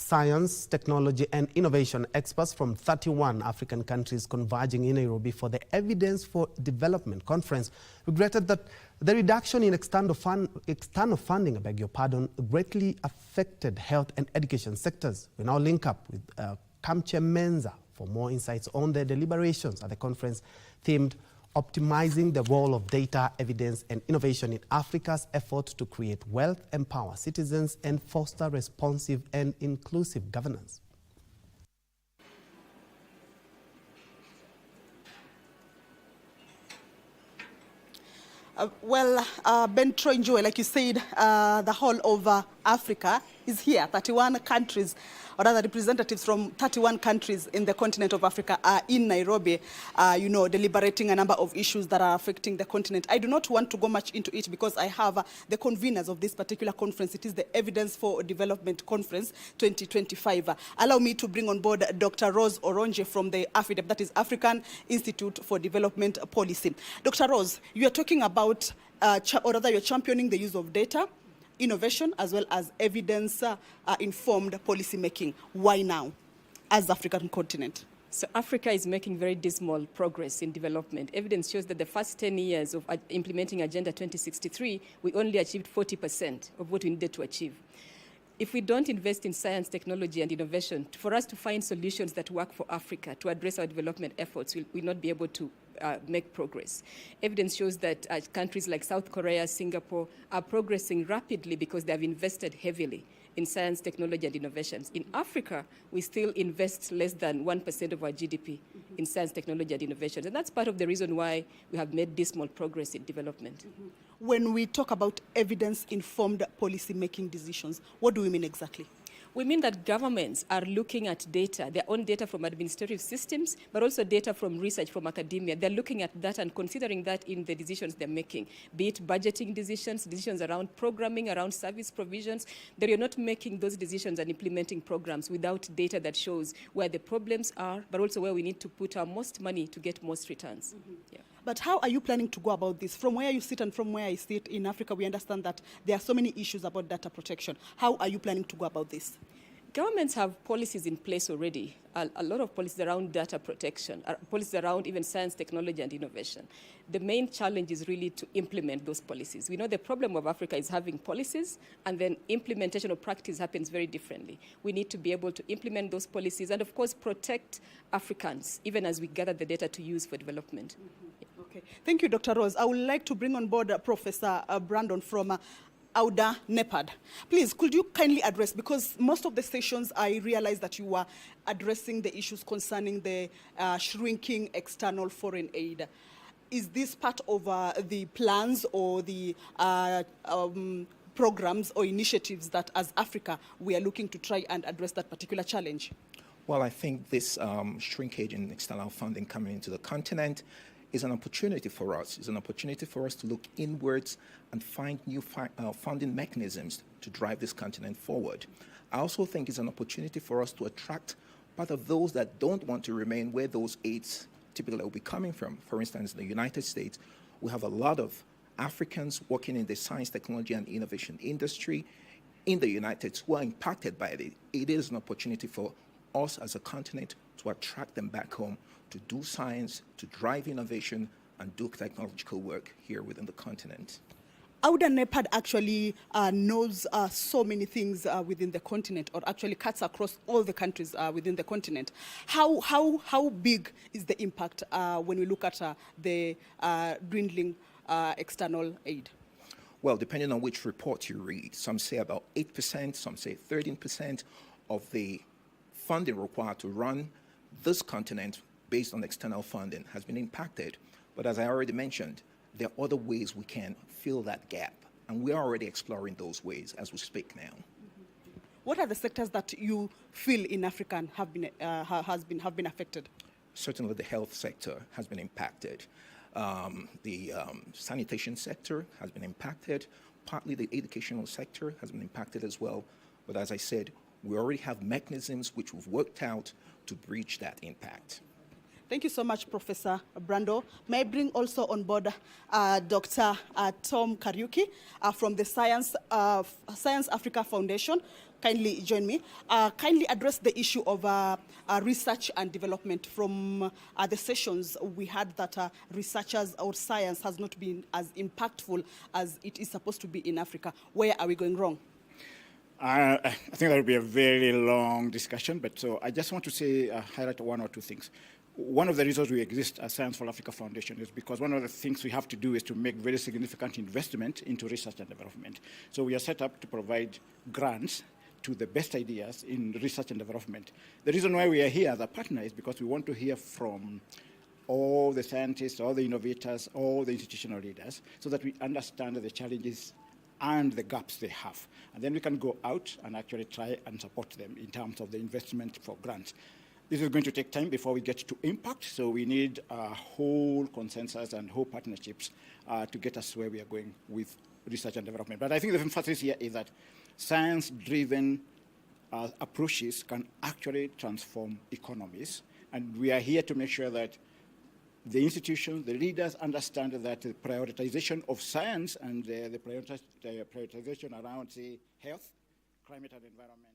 science, technology and innovation experts from 31 African countries converging in Nairobi for the Evidence for Development Conference regretted that the reduction in external funding, greatly affected health and education sectors. We now link up with Kamche Menza for more insights on the deliberations at the conference themed Optimizing the Role of Data, Evidence and Innovation in Africa's effort to create wealth, empower citizens and foster responsive and inclusive governance. Ben Troy, like you said, the whole of Africa is here. 31 countries, or rather representatives from 31 countries in the continent of Africa are in Nairobi, deliberating a number of issues that are affecting the continent. I do not want to go much into it because I have the conveners of this particular conference. It is the Evidence for Development Conference 2025. Allow me to bring on board Dr. Rose Oronje from the AFIDEP, that is African Institute for Development Policy. Dr. Rose, you are talking about, or rather you're championing the use of data, innovation, as well as evidence-informed policy making. Why now, as the African continent? So Africa is making very dismal progress in development. Evidence shows that the first 10 years of implementing Agenda 2063, we only achieved 40% of what we needed to achieve. If we don't invest in science, technology, and innovation, for us to find solutions that work for Africa to address our development efforts, we'll not be able to make progress. Evidence shows that countries like South Korea, Singapore are progressing rapidly because they have invested heavily in science, technology, and innovations. In Africa, we still invest less than 1% of our GDP in science, technology, and innovations. And that's part of the reason why we have made dismal progress in development. When we talk about evidence-informed policy-making decisions, what do we mean exactly? We mean that governments are looking at data, their own data from administrative systems, but also data from research, from academia. They're looking at that and considering that in the decisions they're making, be it budgeting decisions, decisions around programming, around service provisions, that you're not making those decisions and implementing programs without data that shows where the problems are, but also where we need to put our most money to get most returns. Yeah. But how are you planning to go about this? From where you sit and from where I sit in Africa, we understand that there are so many issues about data protection. How are you planning to go about this? Governments have policies in place already, a lot of policies around data protection, policies around even science, technology, and innovation. The main challenge is really to implement those policies. We know the problem of Africa is having policies, and then implementation of practice happens very differently. We need to be able to implement those policies and, of course, protect Africans, even as we gather the data to use for development. Okay. Thank you, Dr. Rose. I would like to bring on board Professor Brandon from AUDA NEPAD. Please, could you kindly address, because most of the sessions I realized that you were addressing the issues concerning the shrinking external foreign aid. Is this part of the plans or the programs or initiatives that as Africa we are looking to try and address that particular challenge? Well, I think this shrinkage in external funding coming into the continent is an opportunity for us. It's an opportunity for us to look inwards and find new funding mechanisms to drive this continent forward. I also think it's an opportunity for us to attract part of those that don't want to remain where those aids typically will be coming from. For instance, in the United States, we have a lot of Africans working in the science, technology, and innovation industry in the United States who are impacted by it. It is an opportunity for us as a continent to attract them back home, to do science, to drive innovation, and do technological work here within the continent. AUDA NEPAD actually knows so many things within the continent, or actually cuts across all the countries within the continent. How big is the impact when we look at the dwindling external aid? Well, depending on which report you read, some say about 8%, some say 13% of the funding required to run this continent based on external funding has been impacted. But as I already mentioned, there are other ways we can fill that gap, and we are already exploring those ways as we speak now. What are the sectors that you feel in Africa have been affected? Certainly the health sector has been impacted. The sanitation sector has been impacted. Partly the educational sector has been impacted as well. But as I said, we already have mechanisms which we've worked out to bridge that impact. Thank you so much, Professor Brando. May I bring also on board Dr. Tom Kariuki from the Science Africa Foundation. kindly join me. Kindly address the issue of research and development. From the sessions, we heard that researchers or science has not been as impactful as it is supposed to be in Africa. Where are we going wrong? I think that would be a very long discussion, but so I just want to say, highlight one or two things. One of the reasons we exist as Science for Africa Foundation is because one of the things we have to do is to make very significant investment into research and development. So we are set up to provide grants to the best ideas in research and development. The reason why we are here as a partner is because we want to hear from all the scientists, all the innovators, all the institutional leaders, so that we understand the challenges and the gaps they have. And then we can go out and actually try and support them in terms of the investment for grants. This is going to take time before we get to impact, so we need a whole consensus and whole partnerships to get us where we are going with research and development. But I think the emphasis here is that science-driven approaches can actually transform economies, and we are here to make sure that the institutions, the leaders understand that the prioritization of science and the prioritization around, say, health, climate and environment